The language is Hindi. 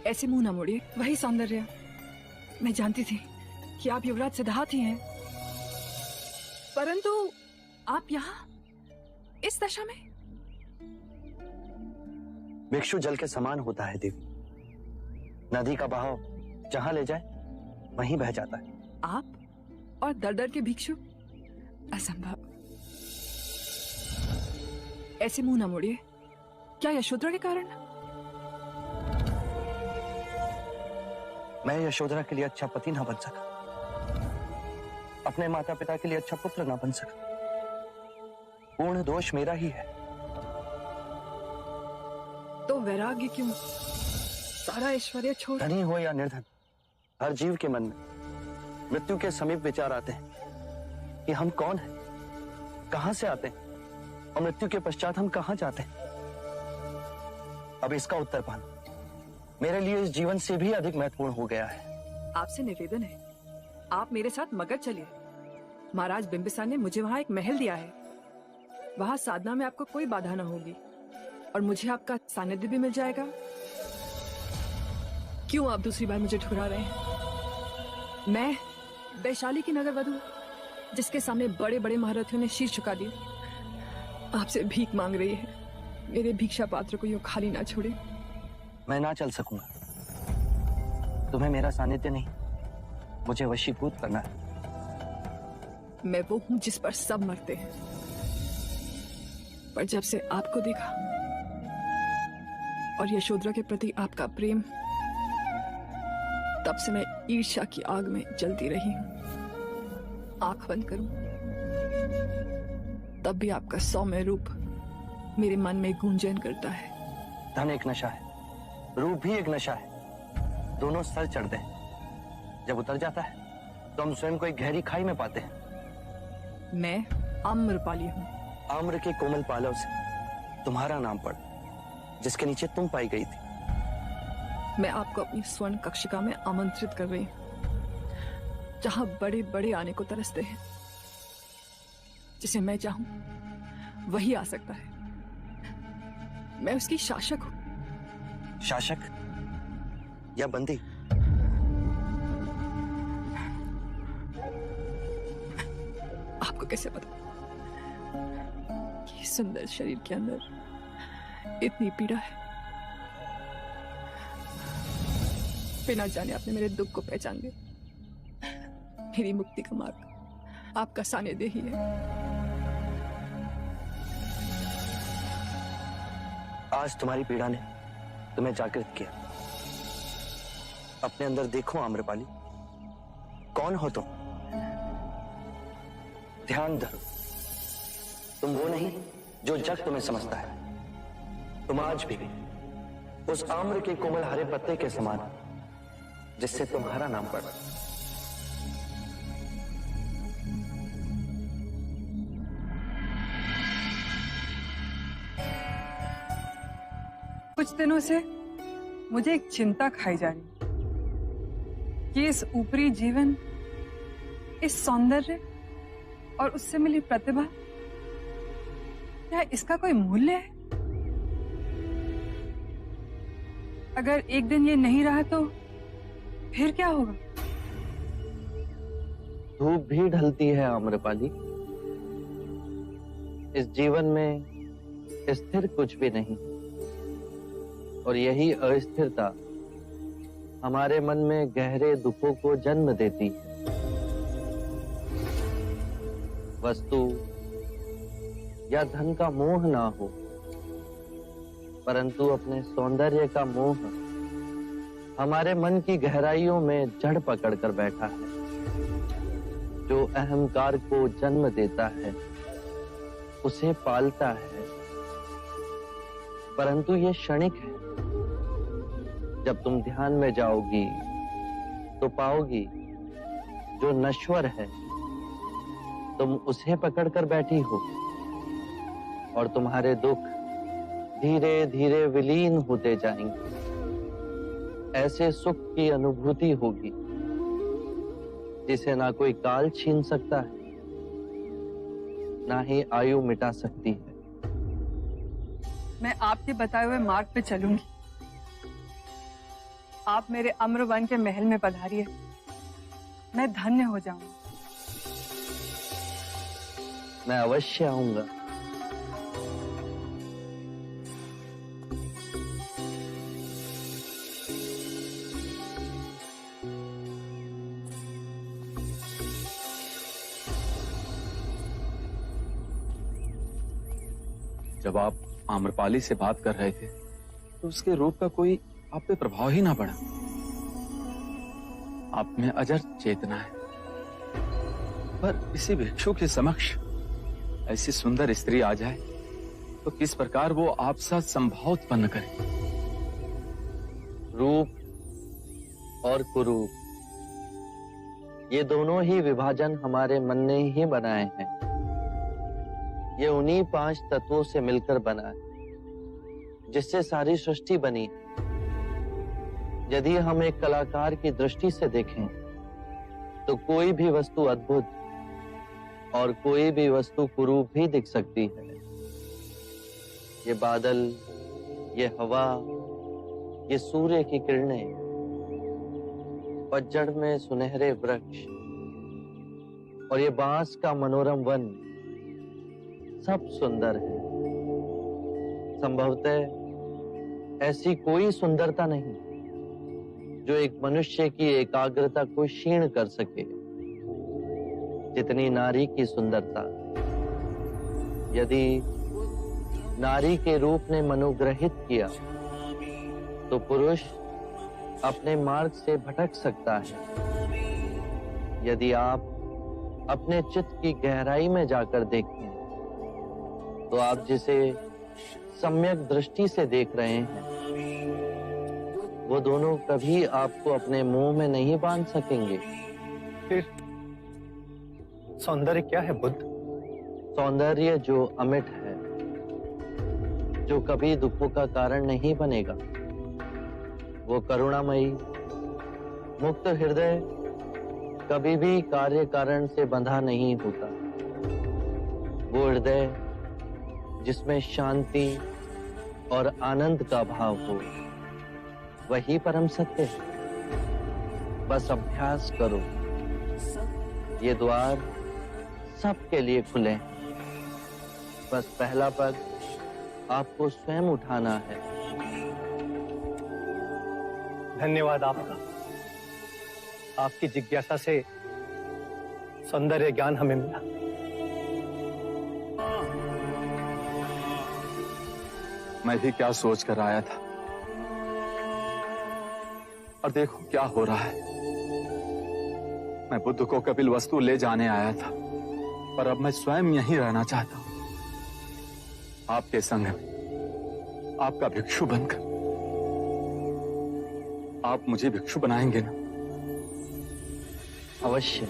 ऐसे मुंह न मोड़िए, वही सौंदर्य। मैं जानती थी कि आप युवराज सिद्धार्थ ही हैं, परंतु आप यहाँ इस दशा में। भिक्षु जल के समान होता है देवी। नदी का बहाव जहां ले जाए वहीं बह जाता है। आप और दर दर के भिक्षु, असंभव। ऐसे मुंह न मोड़िए। क्या यशोधरा के कारण? मैं यशोधरा के लिए अच्छा पति ना बन सका, अपने माता पिता के लिए अच्छा पुत्र ना बन सका। पूर्ण दोष मेरा ही है। तो वैराग्य क्यों? सारा ऐश्वर्य छोड़। धनी हो या निर्धन, हर जीव के मन में मृत्यु के समीप विचार आते हैं कि हम कौन हैं, कहां से आते हैं और मृत्यु के पश्चात हम कहां जाते हैं। अब इसका उत्तर पाना मेरे लिए इस जीवन से भी अधिक महत्वपूर्ण हो गया है। आपसे निवेदन है, आप मेरे साथ मगध चलिए। महाराज बिंबिसार ने मुझे वहां एक महल दिया है। वहां साधना में आपको कोई बाधा न होगी और मुझे आपका सानिध्य भी मिल जाएगा। क्यों आप दूसरी बार मुझे ठुकरा रहे हैं? मैं वैशाली की नगर वधू, जिसके सामने बड़े बड़े महारथियों ने शीश झुका दिए, आपसे भीख मांग रही है। मेरे भिक्षा पात्र को यूं खाली ना छोड़े। मैं ना चल सकूंगा। तुम्हें मेरा सानिध्य नहीं, मुझे वशीभूत करना है। मैं वो हूं जिस पर सब मरते हैं, पर जब से आपको देखा और यशोधरा के प्रति आपका प्रेम, तब से मैं ईर्ष्या की आग में जलती रही हूं। आंख बंद करूं तब भी आपका सौम्य रूप मेरे मन में गूंजन करता है। धन एक नशा है, रूप भी एक नशा है। दोनों सर चढ़ते हैं, जब उतर जाता है तो हम स्वयं को एक गहरी खाई में पाते हैं। मैं आम्रपाली हूं। आम्र के कोमल पालव से तुम्हारा नाम पड़ा, जिसके नीचे तुम पाई गई थी। मैं आपको अपनी स्वर्ण कक्षिका में आमंत्रित कर रही हूं, जहां बड़े बड़े आने को तरसते हैं। जिसे मैं चाहूं वही आ सकता है। मैं उसकी शासक हूं। शासक या बंदी? आपको कैसे पता कि सुंदर शरीर के अंदर इतनी पीड़ा है? बिना जाने आपने मेरे दुख को पहचान लिया। मेरी मुक्ति का मार्ग आपका सानिध्य ही है। आज तुम्हारी पीड़ा ने तुम्हें जागृत किया। अपने अंदर देखो आम्रपाली, कौन हो तुम? ध्यान धरो, तुम वो नहीं जो जग तुम्हें समझता है। तुम आज भी उस आम्र के कोमल हरे पत्ते के समान, जिससे तुम्हारा नाम पड़ा। कुछ दिनों से मुझे एक चिंता खाई जा रही कि इस ऊपरी जीवन, इस सौंदर्य और उससे मिली प्रतिभा, क्या इसका कोई मूल्य है? अगर एक दिन ये नहीं रहा तो फिर क्या होगा? धूप भी ढलती है आम्रपाली। इस जीवन में स्थिर कुछ भी नहीं, और यही अस्थिरता हमारे मन में गहरे दुखों को जन्म देती है। वस्तु या धन का मोह ना हो, परंतु अपने सौंदर्य का मोह हमारे मन की गहराइयों में जड़ पकड़कर बैठा है, जो अहंकार को जन्म देता है, उसे पालता है। परंतु ये क्षणिक है। जब तुम ध्यान में जाओगी तो पाओगी जो नश्वर है, तुम उसे पकड़कर बैठी हो और तुम्हारे दुख धीरे धीरे विलीन होते जाएंगे। ऐसे सुख की अनुभूति होगी जिसे ना कोई काल छीन सकता है, ना ही आयु मिटा सकती है। मैं आपके बताए हुए मार्ग पे चलूंगी। आप मेरे अम्रवन के महल में पधारिए, मैं धन्य हो जाऊंगा। मैं अवश्य आऊंगा। जब आप आम्रपाली से बात कर रहे थे तो उसके रूप का कोई आप पे प्रभाव ही ना पड़ा। आप में अजर चेतना है, पर किसी भिक्षु के समक्ष ऐसी सुंदर स्त्री आ जाए तो किस प्रकार वो आप साथ संभाव उत्पन्न करे। रूप और कुरूप, ये दोनों ही विभाजन हमारे मन ने ही बनाए हैं। ये उन्हीं 5 तत्वों से मिलकर बना है जिससे सारी सृष्टि बनी है। यदि हम एक कलाकार की दृष्टि से देखें तो कोई भी वस्तु अद्भुत और कोई भी वस्तु कुरूप भी दिख सकती है। ये बादल, ये हवा, ये सूर्य की किरणें, पतझड़ में सुनहरे वृक्ष और ये बांस का मनोरम वन, सब सुंदर है। संभवतः ऐसी कोई सुंदरता नहीं जो एक मनुष्य की एकाग्रता को क्षीण कर सके जितनी नारी की सुंदरता। यदि नारी के रूप ने मनुग्रहित किया तो पुरुष अपने मार्ग से भटक सकता है। यदि आप अपने चित्त की गहराई में जाकर देखें तो आप जिसे सम्यक दृष्टि से देख रहे हैं वो दोनों कभी आपको अपने मुंह में नहीं बांध सकेंगे। फिर सौंदर्य क्या है बुद्ध? सौंदर्य जो अमिट है, जो कभी दुखों का कारण नहीं बनेगा, वो करुणामयी मुक्त हृदय कभी भी कार्य कारण से बंधा नहीं होता। वो हृदय जिसमें शांति और आनंद का भाव हो, वही परम सत्य है। बस अभ्यास करो, ये द्वार सबके लिए खुले हैं। बस पहला पग आपको स्वयं उठाना है। धन्यवाद आपका। आपकी जिज्ञासा से सौंदर्य ज्ञान हमें मिला। मैं भी क्या सोच कर आया था और देखो क्या हो रहा है। मैं बुद्ध को कपिल वस्तु ले जाने आया था, पर अब मैं स्वयं यहीं रहना चाहता हूं, आपके संग में, आपका भिक्षु बनकर। आप मुझे भिक्षु बनाएंगे ना? अवश्य।